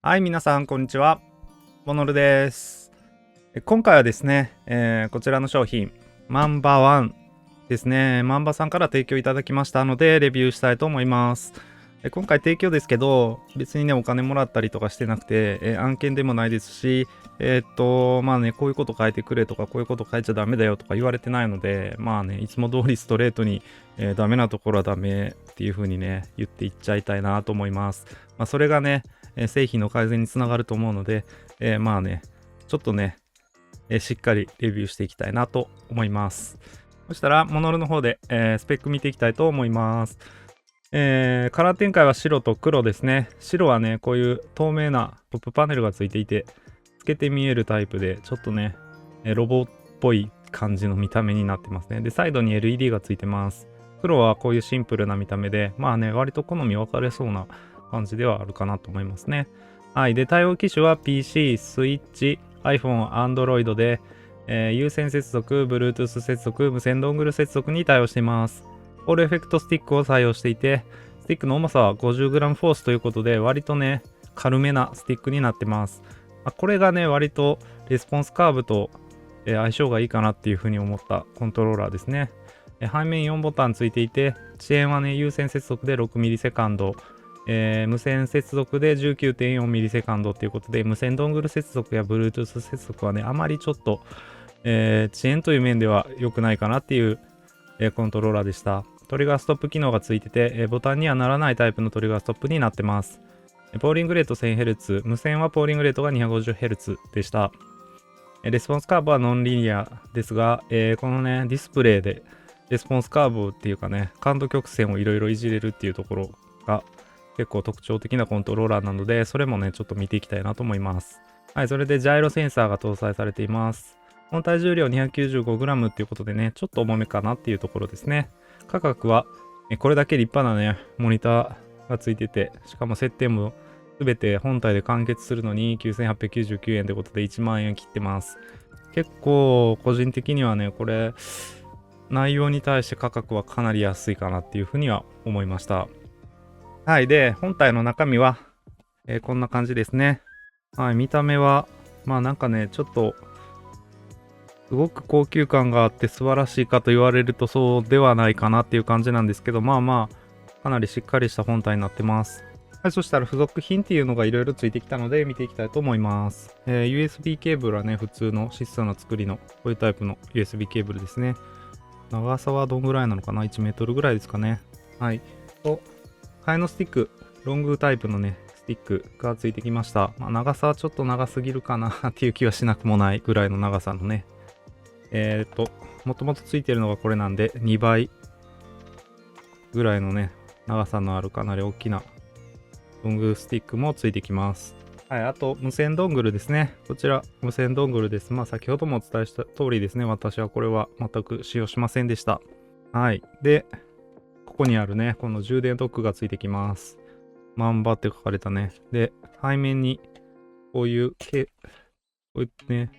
はい、皆さん、こんにちは。モノルです。今回はですね、こちらの商品、マンバワンですね。マンバさんから提供いただきましたので、レビューしたいと思います。今回提供ですけど、別にね、お金もらったりとかしてなくて、案件でもないですし、まあね、こういうこと書いてくれとか、こういうこと書いちゃダメだよとか言われてないので、まあね、いつも通りストレートに、ダメなところはダメっていう風にね、言っていっちゃいたいなと思います。まあ、それがね、製品の改善につながると思うので、まあね、ちょっとね、しっかりレビューしていきたいなと思います。そしたら、モノルの方で、スペック見ていきたいと思います。カラー展開は白と黒ですね。白はね、こういう透明なトップパネルがついていて、透けて見えるタイプで、ちょっとね、ロボっぽい感じの見た目になってますね。で、サイドに LED がついてます。黒はこういうシンプルな見た目で、まあね、割と好み分かれそうな感じではあるかなと思いますね。はい。で、対応機種は PC、Switch、iPhone、Android で、有線接続、Bluetooth 接続、無線ドングル接続に対応しています。オールエフェクトスティックを採用していて、スティックの重さは 50g フォースということで、割とね、軽めなスティックになってます。これがね、割とレスポンスカーブと、相性がいいかなっていうふうに思ったコントローラーですね。背面4ボタンついていて、遅延はね、有線接続で 6ms、無線接続で 19.4ms ということで、無線ドングル接続や Bluetooth 接続はね、あまりちょっと、遅延という面では良くないかなっていう、コントローラーでした。トリガーストップ機能がついてて、ボタンにはならないタイプのトリガーストップになってます。ポーリングレート 1000Hz、無線はポーリングレートが 250Hz でした。レスポンスカーブはノンリニアですが、このね、ディスプレイでレスポンスカーブっていうかね、感度曲線をいろいろいじれるっていうところが結構特徴的なコントローラーなので、それもね、ちょっと見ていきたいなと思います。はい、それでジャイロセンサーが搭載されています。本体重量 295g っていうことでね、ちょっと重めかなっていうところですね。価格は、これだけ立派なね、モニターがついてて、しかも設定も全て本体で完結するのに9899円ということで1万円切ってます。結構個人的にはね、これ内容に対して価格はかなり安いかなっていうふうには思いました。はい。で、本体の中身は、こんな感じですね。はい。見た目は、まあなんかね、ちょっと、すごく高級感があって素晴らしいかと言われるとそうではないかなっていう感じなんですけど、まあまあ、かなりしっかりした本体になってます。はい。そしたら付属品っていうのがいろいろついてきたので見ていきたいと思います。USB ケーブルはね、普通の質素な作りの、こういうタイプの USB ケーブルですね。長さはどんぐらいなのかな？ 1 メートルぐらいですかね。はい。と、替えのスティック、ロングタイプのね、スティックがついてきました。まあ、長さはちょっと長すぎるかなっていう気はしなくもないぐらいの長さのね。もともとついてるのがこれなんで、2倍ぐらいのね、長さのあるかなり大きなロングスティックもついてきます。はい、あと、無線ドングルですね。こちら、無線ドングルです。まあ、先ほどもお伝えした通りですね。私はこれは全く使用しませんでした。はい。で、ここにあるね、この充電ドックがついてきます。マンバって書かれたね。で、背面に、こういうこういうね、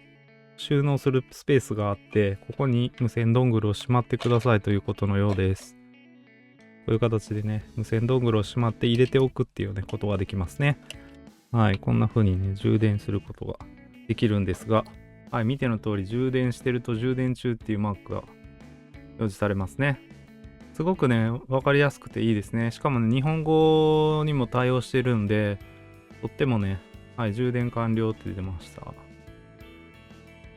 収納するスペースがあって、ここに無線ドングルをしまってくださいということのようです。こういう形でね、無線ドングルをしまって入れておくっていうね、ことができますね。はい、こんな風にね、充電することができるんですが、はい、見ての通り充電してると充電中っていうマークが表示されますね。すごくね、わかりやすくていいですね。しかもね、日本語にも対応してるんで、とってもね、はい、充電完了って出ました。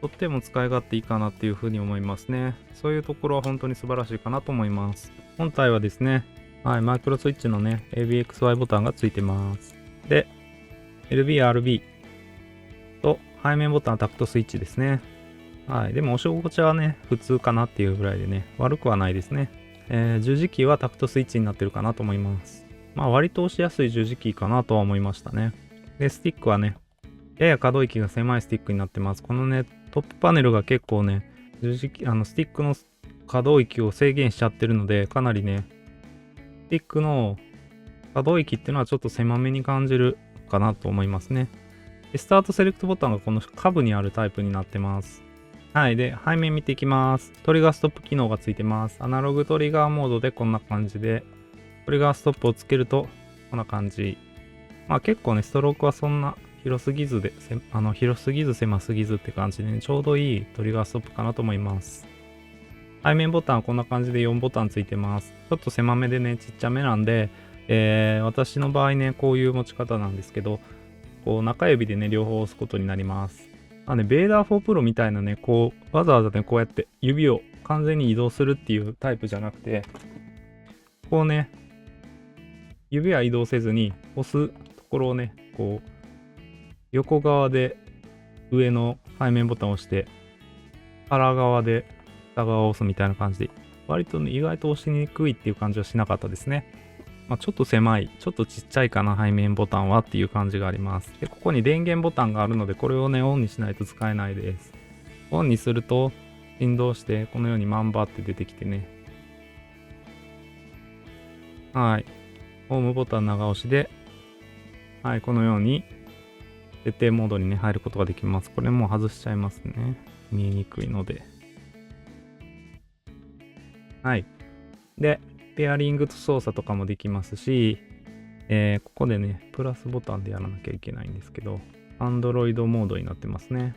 とっても使い勝手いいかなっていう風に思いますね。そういうところは本当に素晴らしいかなと思います。本体はですね、はい、マイクロスイッチのね、ABXY ボタンがついてます。で、LB、RB と背面ボタンタクトスイッチですね。はい。でも押し心地はね、普通かなっていうぐらいでね、悪くはないですね。十字キーはタクトスイッチになってるかなと思います。まあ割と押しやすい十字キーかなとは思いましたね。で、スティックはね、やや可動域が狭いスティックになってます。このね、トップパネルが結構ね、十字キー、スティックの可動域を制限しちゃってるので、かなりね、スティックの可動域っていうのはちょっと狭めに感じるかなと思いますね。で、スタートセレクトボタンがこの下部にあるタイプになってます。はい。で、背面見ていきます。トリガーストップ機能がついてます。アナログトリガーモードでこんな感じで、トリガーストップをつけると、こんな感じ。まあ結構ね、ストロークはそんな広すぎずで、広すぎず狭すぎずって感じでね、ちょうどいいトリガーストップかなと思います。背面ボタンはこんな感じで4ボタンついてます。ちょっと狭めでね、ちっちゃめなんで、私の場合ね、こういう持ち方なんですけど、こう中指でね、両方押すことになります。ベーダー4プロみたいなね、こう、わざわざね、こうやって指を完全に移動するっていうタイプじゃなくて、こうね、指は移動せずに押すところをね、こう、横側で上の背面ボタンを押して、腹側で下側を押すみたいな感じで、割とね、意外と押しにくいっていう感じはしなかったですね。まあ、ちょっと狭い、ちょっとちっちゃいかな、背面ボタンはっていう感じがあります。で、ここに電源ボタンがあるので、これをね、オンにしないと使えないです。オンにすると、振動して、このようにマンバって出てきてね。はい。ホームボタン長押しで、はい、このように、設定モードにね、入ることができます。これもう外しちゃいますね。見えにくいので。はい。で、ペアリング操作とかもできますし、ここでね、プラスボタンでやらなきゃいけないんですけど、Android モードになってますね。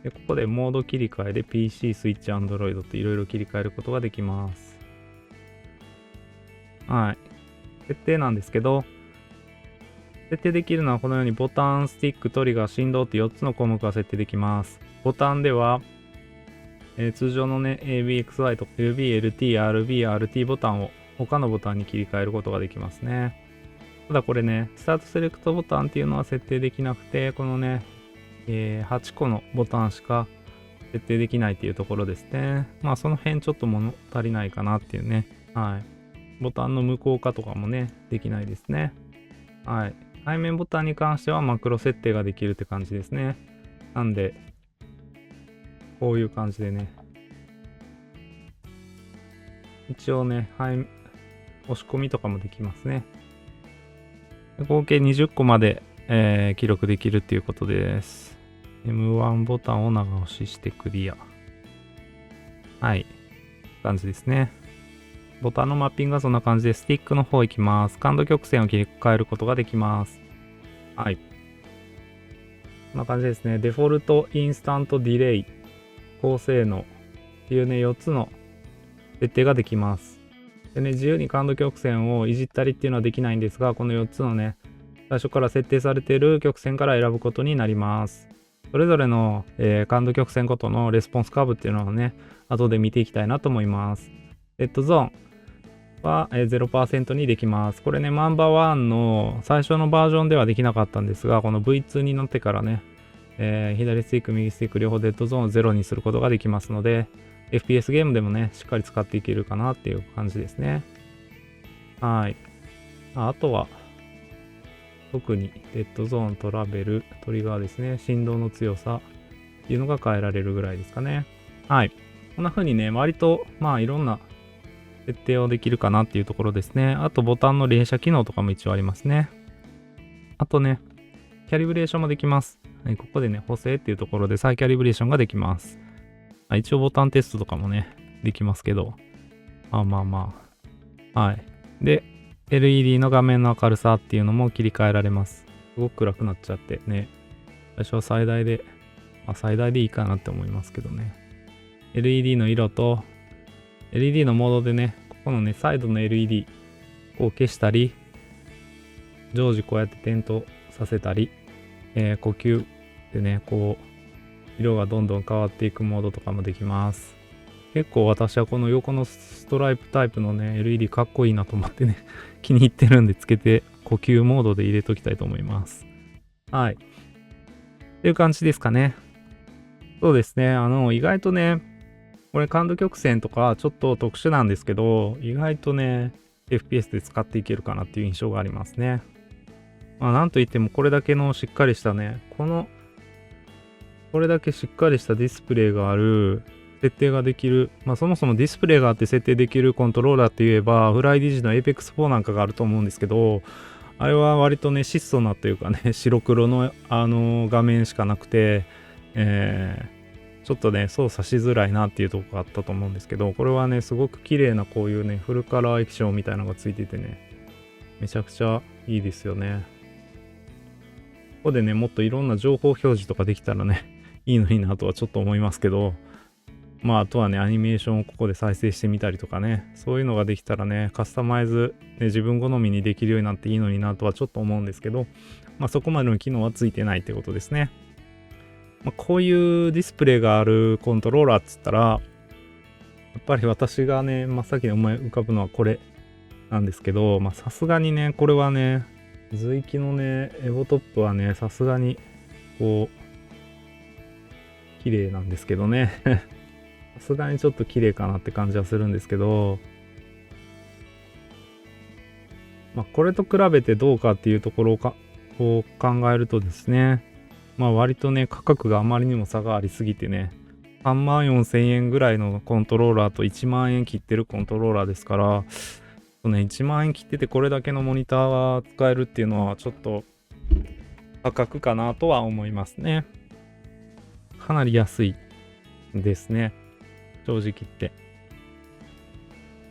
で、ここでモード切り替えで PC、スイッチ、Android っていろいろ切り替えることができます。はい。設定なんですけど、設定できるのはこのようにボタン、スティック、トリガー、振動って4つの項目が設定できます。ボタンでは、通常のね、ABXY と UB、LT、RB、RT ボタンを他のボタンに切り替えることができますね。ただこれね、スタートセレクトボタンっていうのは設定できなくて、このね、8個のボタンしか設定できないっていうところですね。まあその辺ちょっと物足りないかなっていうね。はい。ボタンの無効化とかもね、できないですね。はい。背面ボタンに関してはマクロ設定ができるって感じですね。なんで、こういう感じでね。一応ね、押し込みとかもできますね。合計20個まで、記録できるっていうことです。M1 ボタンを長押ししてクリア。はい。感じですね。ボタンのマッピングはそんな感じで、スティックの方行きます。感度曲線を切り替えることができます。はい。こんな感じですね。デフォルト、インスタント、ディレイ、高性能っていうね、4つの設定ができます。でね、自由に感度曲線をいじったりっていうのはできないんですが、この4つのね、最初から設定されている曲線から選ぶことになります。それぞれの、感度曲線ごとのレスポンスカーブっていうのをね、後で見ていきたいなと思います。レッドゾーンは 0% にできます。これね、ナンバーワンの最初のバージョンではできなかったんですが、この V2 になってからね、左スティック、右スティック両方デッドゾーンを0にすることができますので、FPS ゲームでもね、しっかり使っていけるかなっていう感じですね。はい。あとは、特にデッドゾーン、トラベル、トリガーですね、振動の強さっていうのが変えられるぐらいですかね。はい。こんな風にね、割と、まあいろんな設定をできるかなっていうところですね。あとボタンの連射機能とかも一応ありますね。あとね、キャリブレーションもできます。はい、ここでね、補正っていうところで再キャリブレーションができます。一応ボタンテストとかもね、できますけど。まあ。はい。で、LED の画面の明るさっていうのも切り替えられます。すごく暗くなっちゃってね。最初は最大で、最大でいいかなって思いますけどね。LED の色と、LED のモードでね、ここのね、サイドの LED を消したり、常時こうやって点灯させたり、呼吸でね、こう、色がどんどん変わっていくモードとかもできます。結構私はこの横のストライプタイプのね、LED かっこいいなと思ってね、気に入ってるんでつけて呼吸モードで入れときたいと思います。はい。っていう感じですかね。そうですね。意外とね、これ感度曲線とかちょっと特殊なんですけど、意外とね、FPS で使っていけるかなっていう印象がありますね。まあなんといってもこれだけのしっかりしたね、これだけしっかりしたディスプレイがある、設定ができる、まあそもそもディスプレイがあって設定できるコントローラーって言えば、フライディジの Apex 4なんかがあると思うんですけど、あれは割とね、質素なというかね、白黒の画面しかなくて、ちょっとね、操作しづらいなっていうとこがあったと思うんですけど、これはね、すごく綺麗なこういうね、フルカラー液晶みたいなのがついててね、めちゃくちゃいいですよね。こでね、もっといろんな情報表示とかできたらね、いいのになとはちょっと思いますけど、まあ、あとはね、アニメーションをここで再生してみたりとかね、そういうのができたらね、カスタマイズ、ね、自分好みにできるようになっていいのになとはちょっと思うんですけど、まあ、そこまでの機能はついてないってことですね。まあ、こういうディスプレイがあるコントローラーっつったら、やっぱり私がね、真っ先に思い浮かぶのはこれなんですけど、まあ、さすがにね、これはね、随機のね、エボトップはね、さすがに、こう、綺麗なんですけどね。さすがにちょっと綺麗かなって感じはするんですけど、まあ、これと比べてどうかっていうところを考えるとですね、まあ割とね、価格があまりにも差がありすぎてね、34,000円ぐらいのコントローラーと1万円切ってるコントローラーですから、1万円切っててこれだけのモニターが使えるっていうのはちょっと価格かなとは思いますね。かなり安いですね。正直言って。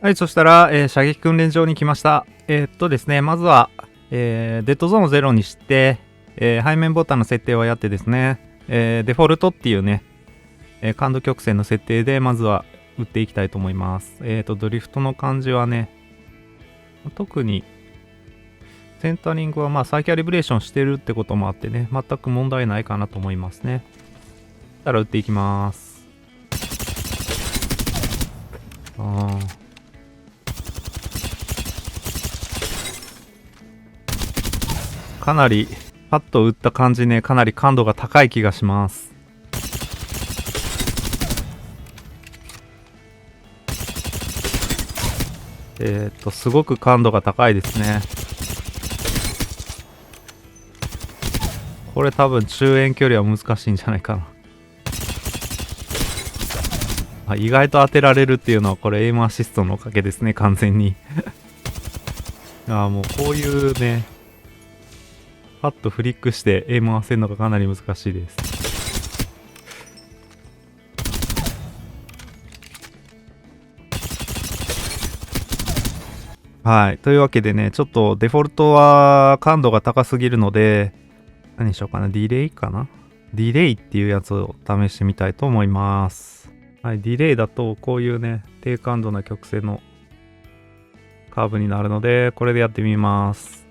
はい、そしたら、射撃訓練場に来ました。ですね、まずは、デッドゾーンを0にして、背面ボタンの設定をやってですね、デフォルトっていうね、感度曲線の設定でまずは打っていきたいと思います。ドリフトの感じはね、特にセンタリングはまあ再キャリブレーションしてるってこともあってね、全く問題ないかなと思いますね。そしたら打っていきます。かなりパッと打った感じね、かなり感度が高い気がします。すごく感度が高いですね。これ多分中遠距離は難しいんじゃないかな。意外と当てられるっていうのはこれエイムアシストのおかげですね、完全に。もうこういうね、パッとフリックしてエイム合わせるのがかなり難しいです。はい。というわけでね、ちょっとデフォルトは感度が高すぎるので、何にしようかな。ディレイかな。ディレイっていうやつを試してみたいと思います。はい。ディレイだとこういうね、低感度な曲線のカーブになるので、これでやってみます。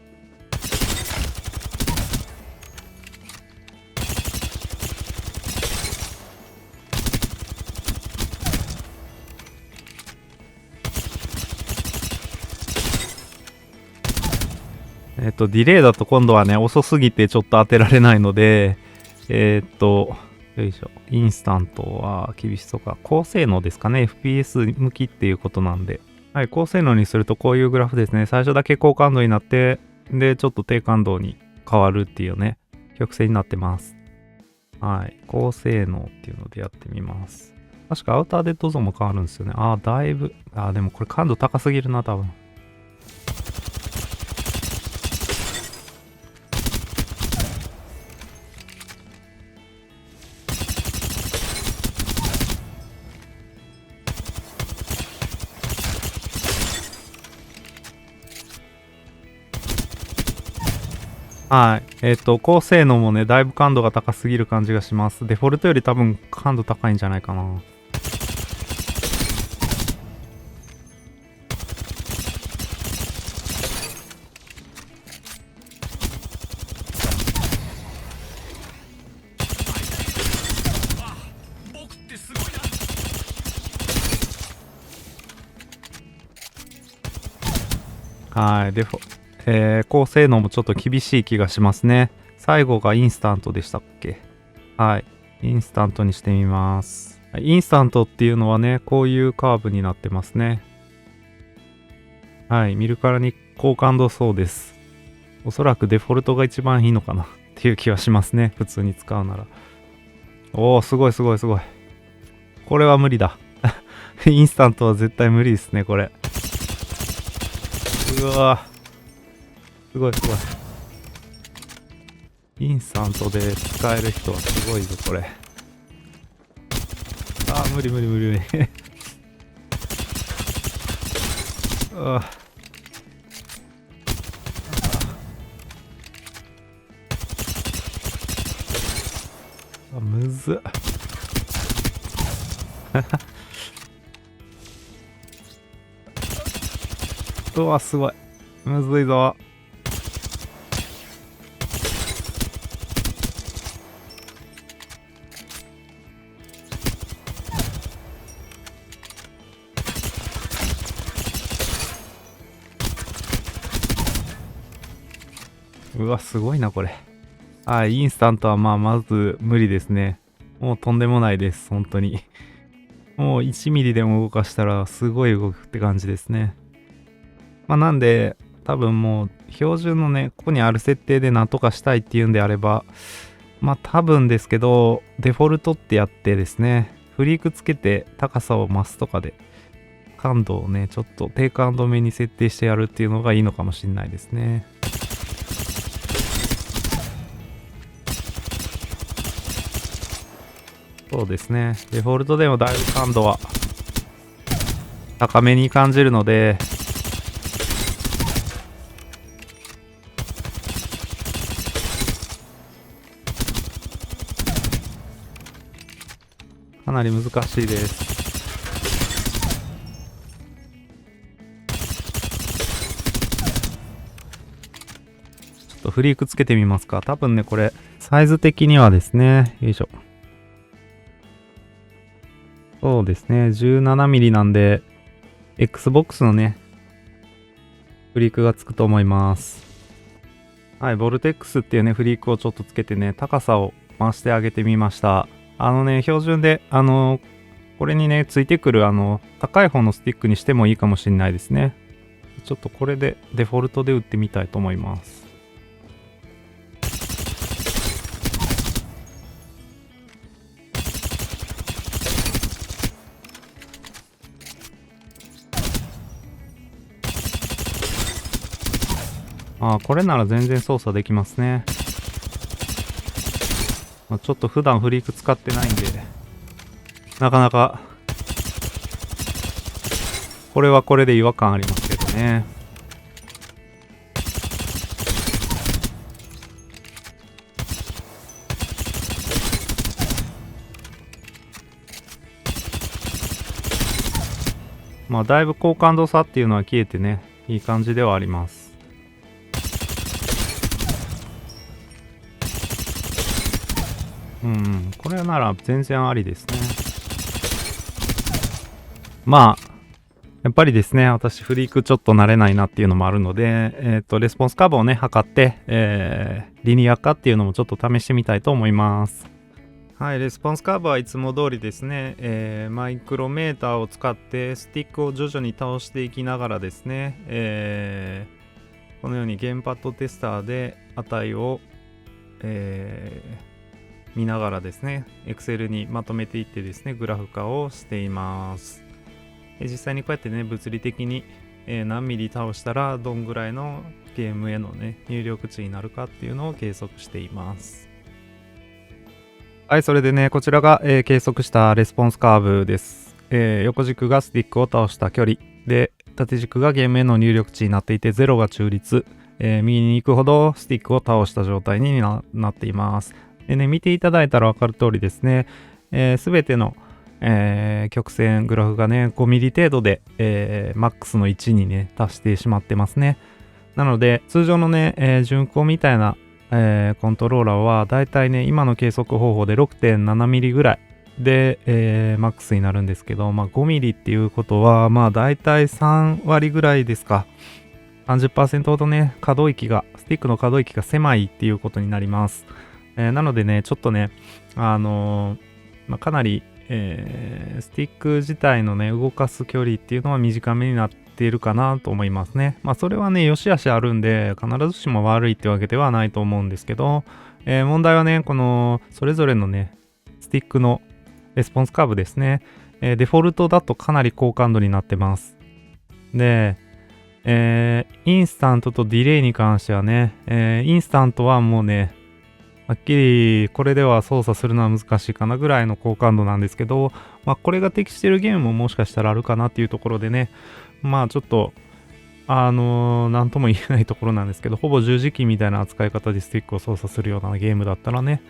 ディレイだと今度はね、遅すぎてちょっと当てられないので、よいしょ。インスタントは厳しそうか。高性能ですかね。FPS 向きっていうことなんで。はい、高性能にするとこういうグラフですね。最初だけ高感度になって、で、ちょっと低感度に変わるっていうね、曲線になってます。はい、高性能っていうのでやってみます。確かアウターデッドゾーンも変わるんですよね。だいぶ。でもこれ感度高すぎるな、多分。はい。高性能もね、だいぶ感度が高すぎる感じがします。デフォルトより多分感度高いんじゃないかな。はい。高性能もちょっと厳しい気がしますね。最後がインスタントでしたっけ？はい。インスタントにしてみます。インスタントっていうのはね、こういうカーブになってますね。はい。見るからに高感度そうです。おそらくデフォルトが一番いいのかなっていう気はしますね。普通に使うなら。おー、すごいすごいすごい。これは無理だ。インスタントは絶対無理ですね、これ。うわー。すごいすごい。インスタントで使える人はすごいぞ、これ。無理無理無理無理。むずっ。うわ、すごい。むずいぞ。うわ、すごいな、これ。インスタントはまず無理ですね。もうとんでもないです、本当に。もう1ミリでも動かしたらすごい動くって感じですね。なんで、多分もう標準のね、ここにある設定でなんとかしたいっていうんであれば、多分ですけど、デフォルトってやってですね、フリークつけて高さを増すとかで、感度をね、ちょっと低感度目に設定してやるっていうのがいいのかもしれないですね。そうですね。デフォルトでもだいぶ感度は高めに感じるので、かなり難しいです。ちょっとフリークつけてみますか。多分ね、これ、サイズ的にはですね、よいしょ。そうですね、17mm なんで、Xbox のね、フリークがつくと思います。はい、ボルテックスっていうね、フリークをちょっとつけてね、高さを回してあげてみました。標準で、これにね、ついてくる、高い方のスティックにしてもいいかもしれないですね。ちょっとこれで、デフォルトで打ってみたいと思います。これなら全然操作できますね。ちょっと普段フリーク使ってないんで、なかなか、これはこれで違和感ありますけどね。だいぶ高感度差っていうのは消えてね、いい感じではあります。これなら全然ありですね。やっぱりですね、私フリークちょっと慣れないなっていうのもあるので、レスポンスカーブをね、測って、リニア化っていうのもちょっと試してみたいと思います。はい、レスポンスカーブはいつも通りですね、マイクロメーターを使ってスティックを徐々に倒していきながらですね、このようにゲームパッドテスターで値を、見ながらですね、Excel にまとめていってですね、グラフ化をしています。実際にこうやってね、物理的に、何ミリ倒したらどんぐらいのゲームへのね、入力値になるかっていうのを計測しています。はい、それでね、こちらが、計測したレスポンスカーブです。横軸がスティックを倒した距離で、縦軸がゲームへの入力値になっていて、0が中立、右に行くほどスティックを倒した状態に なっています。でね、見ていただいたら分かる通りですね、すべての、曲線グラフがね 5mm 程度で、マックスの位置にね達してしまってますね。なので通常のね、巡航みたいな、コントローラーはだいたいね今の計測方法で 6.7mm ぐらいで、マックスになるんですけど、5mm っていうことはだいたい3割ぐらいですか。30% ほどね可動域がスティックの可動域が狭いっていうことになります。なのでねちょっとねかなりスティック自体のね動かす距離っていうのは短めになっているかなと思いますね。それはね良し悪しあるんで必ずしも悪いってわけではないと思うんですけど、問題はねこのそれぞれのねスティックのレスポンスカーブですね、デフォルトだとかなり高感度になってます。で、インスタントとディレイに関してはね、インスタントはもうねはっきりこれでは操作するのは難しいかなぐらいの高感度なんですけど、これが適しているゲームももしかしたらあるかなっていうところでね、ちょっと、なんとも言えないところなんですけど、ほぼ十字キーみたいな扱い方でスティックを操作するようなゲームだったらね、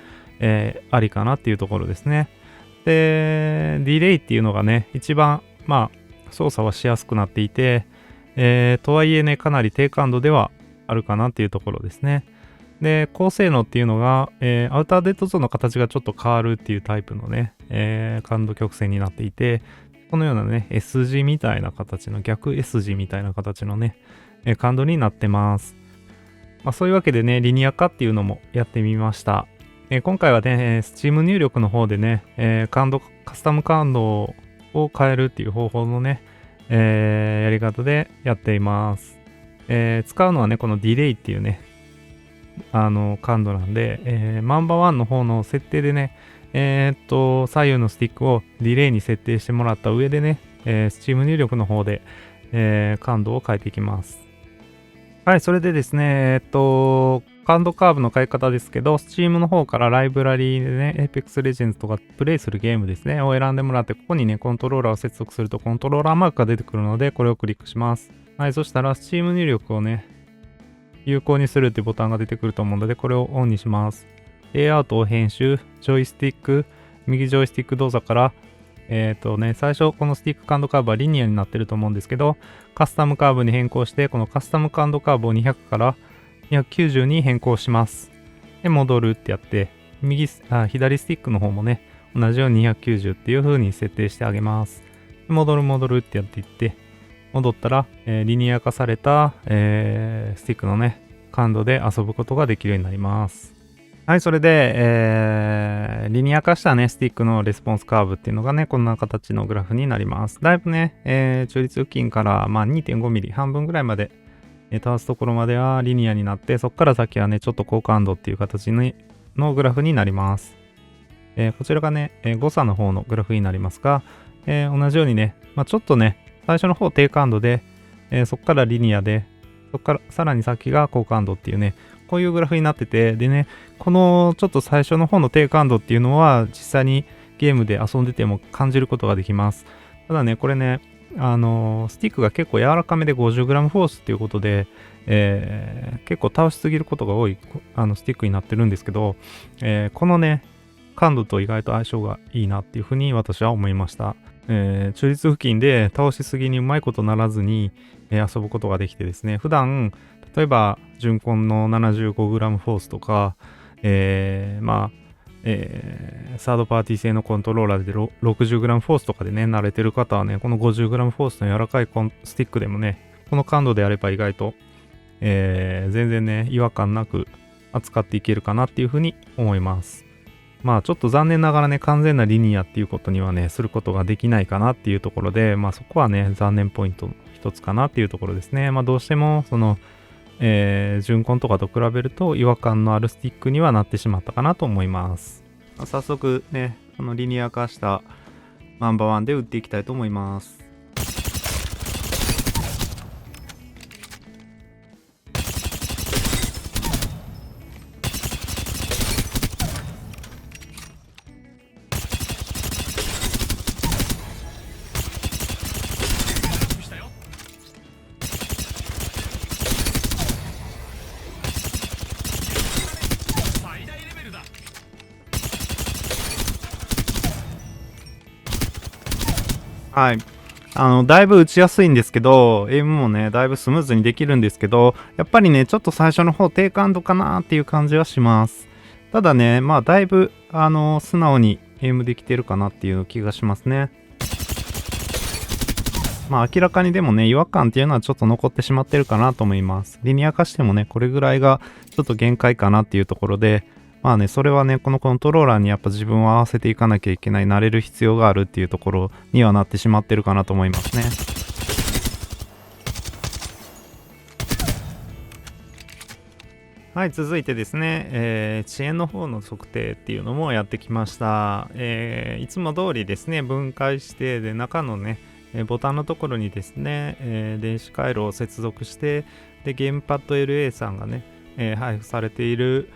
ありかなっていうところですね。で、ディレイっていうのがね、一番、操作はしやすくなっていて、とはいえね、かなり低感度ではあるかなっていうところですね。で、高性能っていうのが、アウターデッドゾーンの形がちょっと変わるっていうタイプのね、感度曲線になっていて、このようなね、S 字みたいな形の、逆 S 字みたいな形のね、感度になってます。そういうわけでね、リニア化っていうのもやってみました。今回はね、Steam 入力の方でね、カスタム感度を変えるっていう方法のね、やり方でやっています。使うのはね、このディレイっていうね、感度なんで、マンバ1の方の設定でね、左右のスティックをディレイに設定してもらった上でね、Steam 入力の方で、感度を変えていきます。はい、それでですね、感度カーブの変え方ですけど、Steam の方からライブラリーでね、Apex Legends とかプレイするゲームですね、を選んでもらって、ここにね、コントローラーを接続するとコントローラーマークが出てくるので、これをクリックします。はい、そしたら Steam 入力をね、有効にするっていうボタンが出てくると思うので、これをオンにします。レイアウトを編集、ジョイスティック、右ジョイスティック動作から、最初このスティック感度カーブはリニアになってると思うんですけど、カスタムカーブに変更して、このカスタム感度カーブを200から290に変更します。で、戻るってやって、左スティックの方もね、同じように290っていう風に設定してあげます。戻るってやっていって、戻ったら、リニア化された、スティックのね、感度で遊ぶことができるようになります。はい、それで、リニア化したね、スティックのレスポンスカーブっていうのがね、こんな形のグラフになります。だいぶね、中立付近から、2.5 ミリ、半分ぐらいまで、倒すところまではリニアになって、そこから先はね、ちょっと高感度っていう形のグラフになります。こちらがね、誤差の方のグラフになりますが、同じようにね、ちょっとね、最初の方低感度で、そこからリニアで、そこからさらに先が高感度っていうね、こういうグラフになってて、でね、このちょっと最初の方の低感度っていうのは、実際にゲームで遊んでても感じることができます。ただね、これね、スティックが結構柔らかめで 50g フォースっていうことで、結構倒しすぎることが多いスティックになってるんですけど、このね、感度と意外と相性がいいなっていうふうに私は思いました。中立付近で倒しすぎにうまいことならずに、遊ぶことができてですね、普段例えば純コンの 75g フォースとか、サードパーティー製のコントローラーで 60g フォースとかでね、慣れてる方はね、この 50g フォースの柔らかいスティックでもね、この感度であれば意外と、全然ね、違和感なく扱っていけるかなっていうふうに思います。ちょっと残念ながらね、完全なリニアっていうことにはね、することができないかなっていうところで、そこはね、残念ポイントの一つかなっていうところですね。どうしても、純コンとかと比べると違和感のあるスティックにはなってしまったかなと思います。早速ね、このリニア化したマンバ1で打っていきたいと思います。はい。だいぶ打ちやすいんですけど、エイムもね、だいぶスムーズにできるんですけど、やっぱりね、ちょっと最初の方低感度かなっていう感じはします。ただね、だいぶ、素直にエイムできてるかなっていう気がしますね。明らかにでもね、違和感っていうのはちょっと残ってしまってるかなと思います。リニア化してもね、これぐらいがちょっと限界かなっていうところで、それはね、このコントローラーにやっぱ自分を合わせていかなきゃいけない、慣れる必要があるっていうところにはなってしまってるかなと思いますね。はい、続いてですね、遅延の方の測定っていうのもやってきました。いつも通りですね、分解して、で、中のね、ボタンのところにですね、電子回路を接続して、で、ゲームパッド LA さんがね、配布されている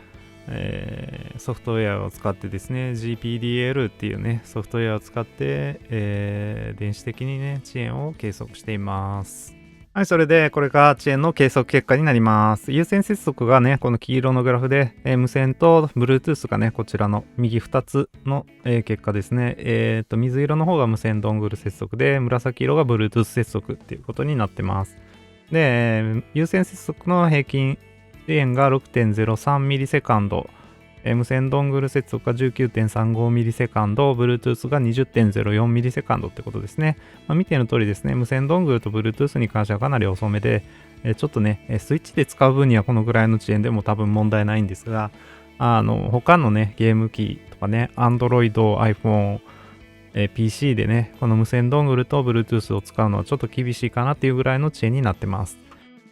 ソフトウェアを使ってですね、GPDL っていうね、ソフトウェアを使って、電子的にね、遅延を計測しています。はい、それで、これが遅延の計測結果になります。有線接続がね、この黄色のグラフで、無線と Bluetooth がね、こちらの右2つの、結果ですね。水色の方が無線ドングル接続で、紫色が Bluetooth 接続っていうことになってます。で、有線接続の平均遅延が 6.03 ミリセカンド。無線ドングル接続が 19.35 ミリセカンド、Bluetooth が 20.04 ミリセカンドってことですね。見ての通りですね、無線ドングルと Bluetooth に関してはかなり遅めで、ちょっとね、スイッチで使う分にはこのぐらいの遅延でも多分問題ないんですが、他のね、ゲーム機とかね、Android、iPhone、PC でね、この無線ドングルと Bluetooth を使うのはちょっと厳しいかなっていうぐらいの遅延になってます。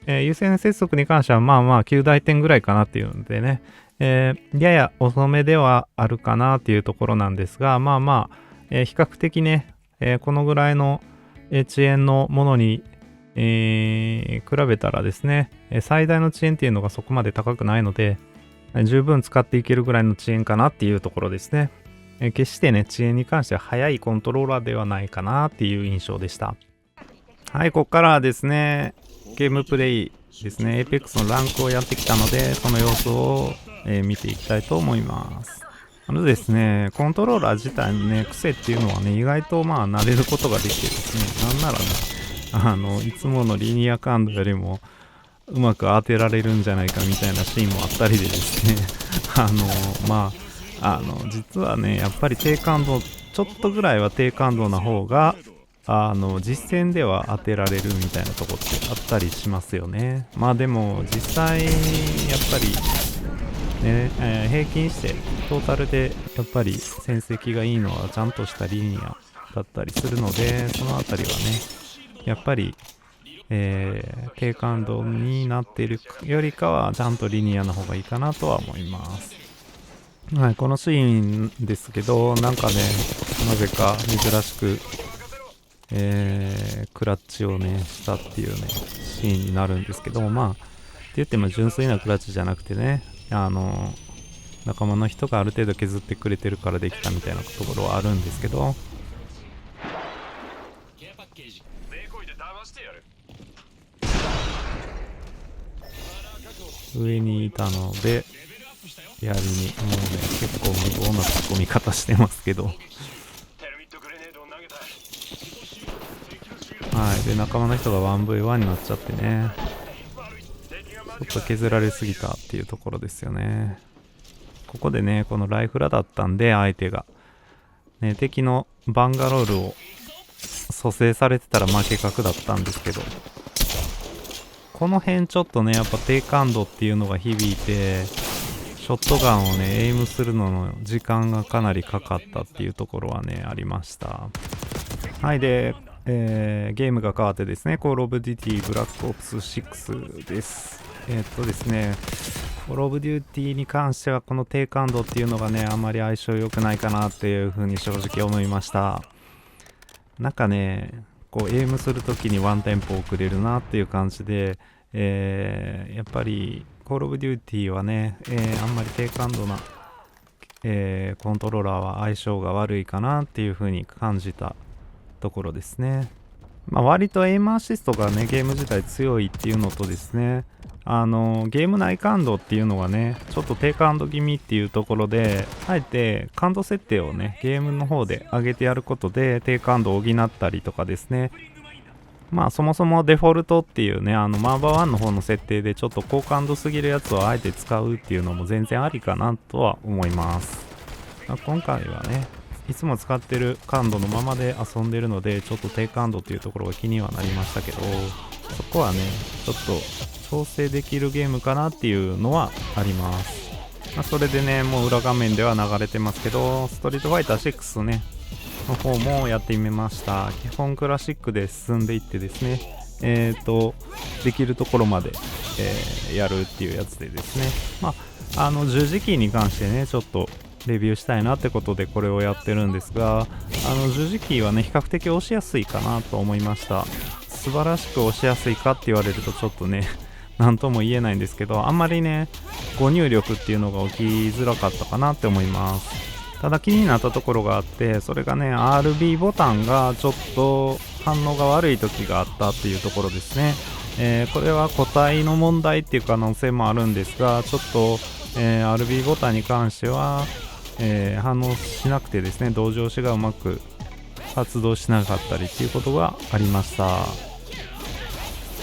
有線接続に関してはまあまあ9大点ぐらいかなっていうのでね、やや遅めではあるかなっていうところなんですが、まあまあ、比較的ね、このぐらいの遅延のものに、比べたらですね、最大の遅延っていうのがそこまで高くないので、十分使っていけるぐらいの遅延かなっていうところですね。決してね、遅延に関しては速いコントローラーではないかなっていう印象でした。はい、ここからはですね、ゲームプレイですね、Apex のランクをやってきたので、その様子を、見ていきたいと思います。ですね、コントローラー自体のね、癖っていうのはね、意外とまあ慣れることができてですね、なんならね、いつものリニア感度よりもうまく当てられるんじゃないかみたいなシーンもあったりでですね、実はね、やっぱり低感度、ちょっとぐらいは低感度な方が、実戦では当てられるみたいなとこってあったりしますよね。まあでも、実際、やっぱり、ね、平均してトータルでやっぱり戦績がいいのはちゃんとしたリニアだったりするので、そのあたりはねやっぱり、低感度になっているよりかはちゃんとリニアの方がいいかなとは思います。はい、このシーンですけど、なんかね、なぜか珍しく、クラッチをねしたっていうねシーンになるんですけど、まあって言っても純粋なクラッチじゃなくてね、仲間の人がある程度削ってくれてるからできたみたいなところはあるんですけど、上にいたのでやりにもうね結構無謀な突っ込み方してますけど、はい、で仲間の人が 1v1 になっちゃってね、ちょっと削られすぎたっていうところですよね。ここでね、このライフラだったんで、相手が、ね、敵のバンガロールを蘇生されてたら負け角だったんですけど、この辺ちょっとね、やっぱ低感度っていうのが響いて、ショットガンをね、エイムするのの時間がかなりかかったっていうところはね、ありました。はい、で、ゲームが変わってですね、Call of Duty Black Ops 6です。ですね、Call of Duty に関してはこの低感度っていうのがね、あんまり相性良くないかなっていう風に正直思いました。なんかね、こうエイムするときにワンテンポ遅れるなっていう感じで、やっぱり Call of Duty はね、あんまり低感度な、コントローラーは相性が悪いかなっていう風に感じたところですね。割とエイムアシストがねゲーム自体強いっていうのとですね、ゲーム内感度っていうのがねちょっと低感度気味っていうところで、あえて感度設定をねゲームの方で上げてやることで低感度を補ったりとかですね、そもそもデフォルトっていうね、マーバー1の方の設定でちょっと高感度すぎるやつをあえて使うっていうのも全然ありかなとは思います。今回はねいつも使ってる感度のままで遊んでるので、ちょっと低感度っていうところが気にはなりましたけど、そこはねちょっと調整できるゲームかなっていうのはあります。それでね、もう裏画面では流れてますけど、ストリートファイター6ねの方もやってみました。基本クラシックで進んでいってですね、できるところまで、やるっていうやつでですね、十字キーに関してねちょっとレビューしたいなってことでこれをやってるんですが、十字キーはね比較的押しやすいかなと思いました。素晴らしく押しやすいかって言われるとちょっとね何とも言えないんですけど、あんまりね誤入力っていうのが起きづらかったかなって思います。ただ気になったところがあって、それがね RB ボタンがちょっと反応が悪い時があったっていうところですね。これは個体の問題っていう可能性もあるんですが、ちょっと、RB ボタンに関しては、反応しなくてですね、同調子がうまく発動しなかったりっていうことがありました。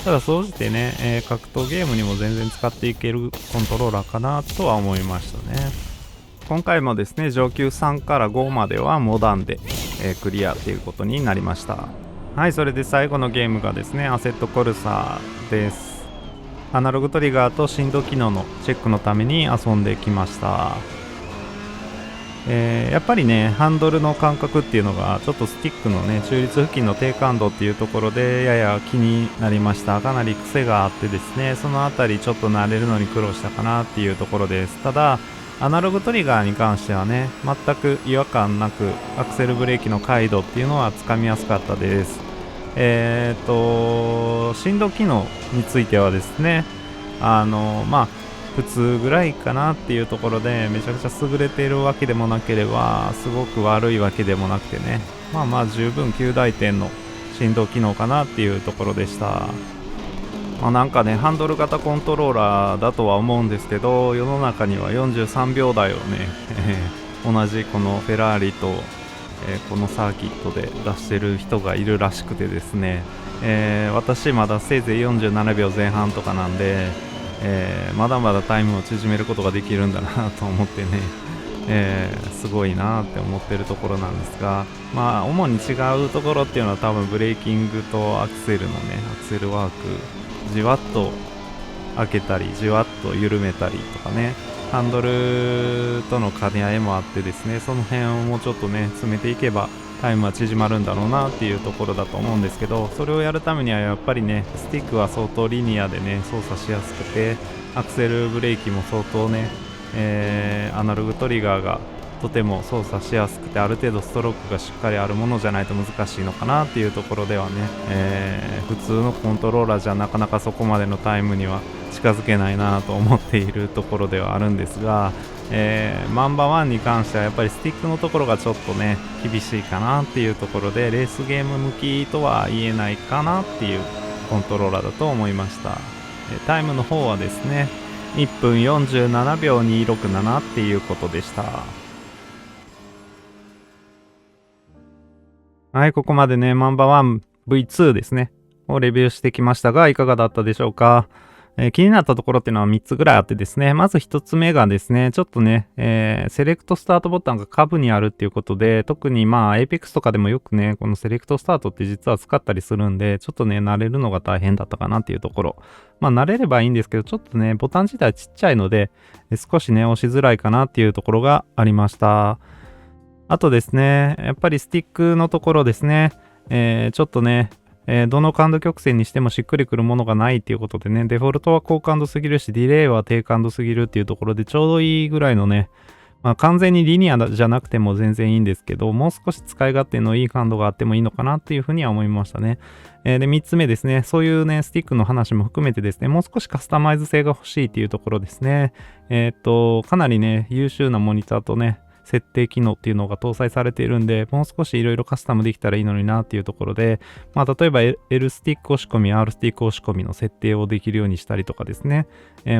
ただ総じてね、格闘ゲームにも全然使っていけるコントローラーかなとは思いましたね。今回もですね、上級3から5まではモダンで、クリアということになりました。はい、それで最後のゲームがですね、アセットコルサーです。アナログトリガーと振動機能のチェックのために遊んできました。やっぱりね、ハンドルの感覚っていうのがちょっとスティックのね、中立付近の低感度っていうところでやや気になりました。かなり癖があってですね、そのあたりちょっと慣れるのに苦労したかなっていうところです。ただアナログトリガーに関してはね、全く違和感なくアクセルブレーキの回路っていうのはつかみやすかったです。振動機能についてはですね、普通ぐらいかなっていうところで、めちゃくちゃ優れているわけでもなければすごく悪いわけでもなくてね、十分9大点の振動機能かなっていうところでした。なんかね、ハンドル型コントローラーだとは思うんですけど、世の中には43秒台をね同じこのフェラーリと、このサーキットで出してる人がいるらしくてですね、私まだせいぜい47秒前半とかなんで、まだまだタイムを縮めることができるんだなと思ってね、すごいなって思ってるところなんですが、主に違うところっていうのは多分ブレーキングとアクセルのね、アクセルワーク、じわっと開けたりじわっと緩めたりとかね、ハンドルとの兼ね合いもあってですね、その辺をもうちょっとね詰めていけばタイムは縮まるんだろうなっていうところだと思うんですけど、それをやるためにはやっぱりね、スティックは相当リニアでね操作しやすくて、アクセルブレーキも相当ね、アナログトリガーがとても操作しやすくて、ある程度ストロークがしっかりあるものじゃないと難しいのかなっていうところではね、普通のコントローラーじゃなかなかそこまでのタイムには近づけないなと思っているところではあるんですが、マンバ1に関してはやっぱりスティックのところがちょっとね厳しいかなっていうところで、レースゲーム向きとは言えないかなっていうコントローラーだと思いました。タイムの方はですね、1分47秒267っていうことでした。はい、ここまでね、マンバ 1V2 ですね、をレビューしてきましたが、いかがだったでしょうか。気になったところっていうのは3つぐらいあってですね、まず1つ目がですね、ちょっとね、セレクトスタートボタンが下部にあるっていうことで、特にApex とかでもよくね、このセレクトスタートって実は使ったりするんで、ちょっとね、慣れるのが大変だったかなっていうところ。慣れればいいんですけど、ちょっとね、ボタン自体ちっちゃいので、少しね、押しづらいかなっていうところがありました。あとですね、やっぱりスティックのところですね、ちょっとね、どの感度曲線にしてもしっくりくるものがないっていうことでね、デフォルトは高感度すぎるし、ディレイは低感度すぎるっていうところでちょうどいいぐらいのね、完全にリニアじゃなくても全然いいんですけど、もう少し使い勝手のいい感度があってもいいのかなっていうふうには思いましたね。で、3つ目ですね、そういうね、スティックの話も含めてですね、もう少しカスタマイズ性が欲しいっていうところですね。かなりね、優秀なモニターとね、設定機能っていうのが搭載されているんで、もう少しいろいろカスタムできたらいいのになっていうところで、例えば L スティック押し込み、R スティック押し込みの設定をできるようにしたりとかですね、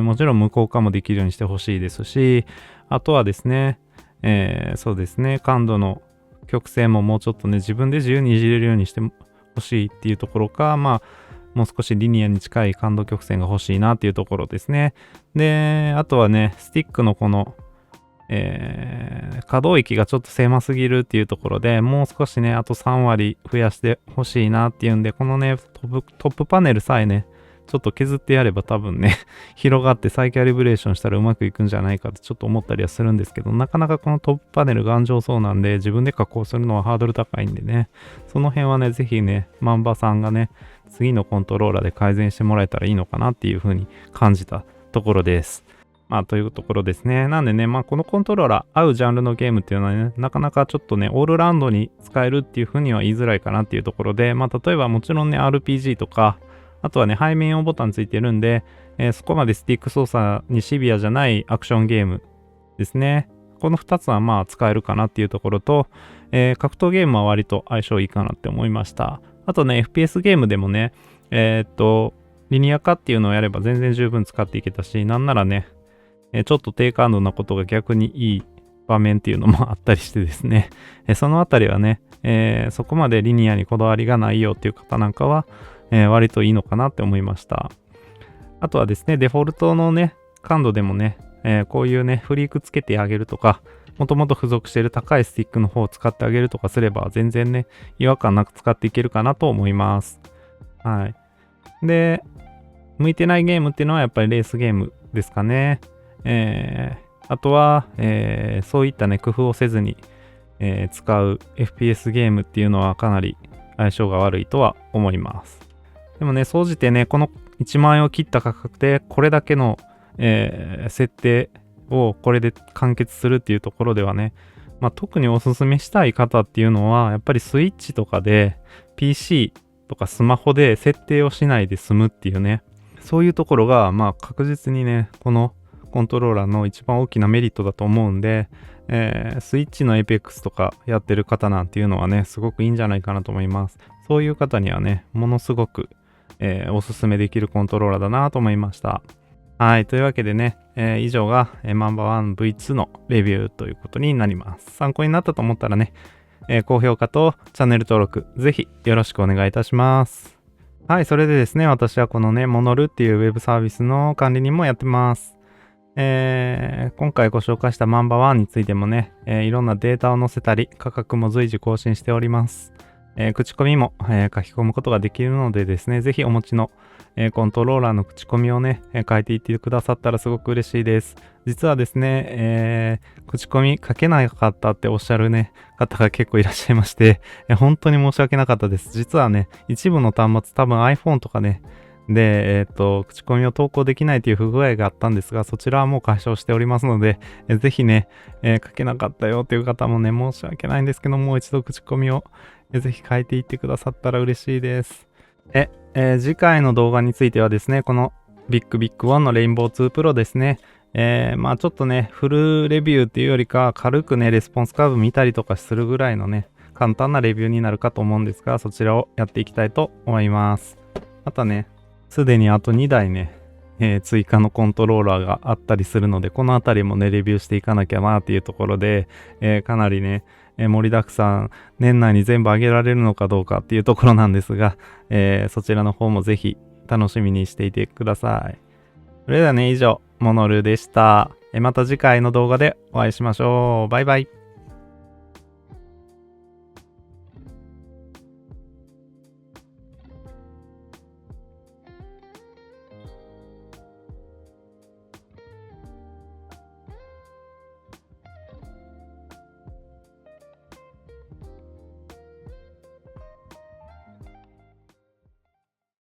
もちろん無効化もできるようにしてほしいですし、あとはですね、そうですね、感度の曲線ももうちょっとね、自分で自由にいじれるようにしてほしいっていうところか、もう少しリニアに近い感度曲線が欲しいなっていうところですね。で、あとはね、スティックのこの可動域がちょっと狭すぎるっていうところで、もう少しね、あと3割増やしてほしいなっていうんで、このね、トップパネルさえね、ちょっと削ってやれば多分ね、広がって再キャリブレーションしたらうまくいくんじゃないかってちょっと思ったりはするんですけど、なかなかこのトップパネル頑丈そうなんで、自分で加工するのはハードル高いんでね、その辺はね、ぜひね、マンバさんがね、次のコントローラーで改善してもらえたらいいのかなっていう風に感じたところです。というところですね。なんでね、このコントローラー、合うジャンルのゲームっていうのはね、なかなかちょっとね、オールラウンドに使えるっていう風には言いづらいかなっていうところで、例えばもちろんね、RPG とか、あとはね、背面用ボタンついてるんで、そこまでスティック操作にシビアじゃないアクションゲームですね。この2つは使えるかなっていうところと、格闘ゲームは割と相性いいかなって思いました。あとね、FPS ゲームでもね、リニア化っていうのをやれば全然十分使っていけたし、なんならね、ちょっと低感度なことが逆にいい場面っていうのもあったりしてですね、そのあたりはね、そこまでリニアにこだわりがないよっていう方なんかは、割といいのかなって思いました。あとはですね、デフォルトのね、感度でもね、こういうね、フリークつけてあげるとか、もともと付属している高いスティックの方を使ってあげるとかすれば、全然ね、違和感なく使っていけるかなと思います。はい。で、向いてないゲームっていうのはやっぱりレースゲームですかね。あとは、そういったね、工夫をせずに、使う FPS ゲームっていうのはかなり相性が悪いとは思います。でもね、総じてね、この1万円を切った価格でこれだけの、設定をこれで完結するっていうところではね、特におすすめしたい方っていうのはやっぱりスイッチとかで PC とかスマホで設定をしないで済むっていうね、そういうところが確実にね、このコントローラーの一番大きなメリットだと思うんで、スイッチの Apex とかやってる方なんていうのはね、すごくいいんじゃないかなと思います。そういう方にはね、ものすごく、おすすめできるコントローラーだなと思いました。はい。というわけでね、以上が、マンバー 1V2 のレビューということになります。参考になったと思ったらね、高評価とチャンネル登録、ぜひよろしくお願いいたします。はい。それでですね、私はこのね、モノルっていうウェブサービスの管理人もやってます。今回ご紹介したマンバ1についてもね、いろんなデータを載せたり、価格も随時更新しております。口コミも、書き込むことができるのでですね、ぜひお持ちの、コントローラーの口コミをね、書いていってくださったらすごく嬉しいです。実はですね、口コミ書けなかったっておっしゃるね、方が結構いらっしゃいまして、本当に申し訳なかったです。実はね、一部の端末、多分 iPhone とかね、で、口コミを投稿できないという不具合があったんですが、そちらはもう解消しておりますので、ぜひね、書けなかったよという方もね、申し訳ないんですけども、う一度口コミを、ぜひ書いていってくださったら嬉しいです。次回の動画についてはですね、このビッグビッグ1のレインボー2 Pro ですね、ちょっとね、フルレビューっていうよりか、軽くね、レスポンスカーブ見たりとかするぐらいのね、簡単なレビューになるかと思うんですが、そちらをやっていきたいと思います。またね、すでにあと2台ね、追加のコントローラーがあったりするので、このあたりもね、レビューしていかなきゃなっていうところで、かなりね、盛りだくさん、年内に全部上げられるのかどうかっていうところなんですが、そちらの方もぜひ楽しみにしていてください。それではね、以上、モノルでした。また次回の動画でお会いしましょう。バイバイ。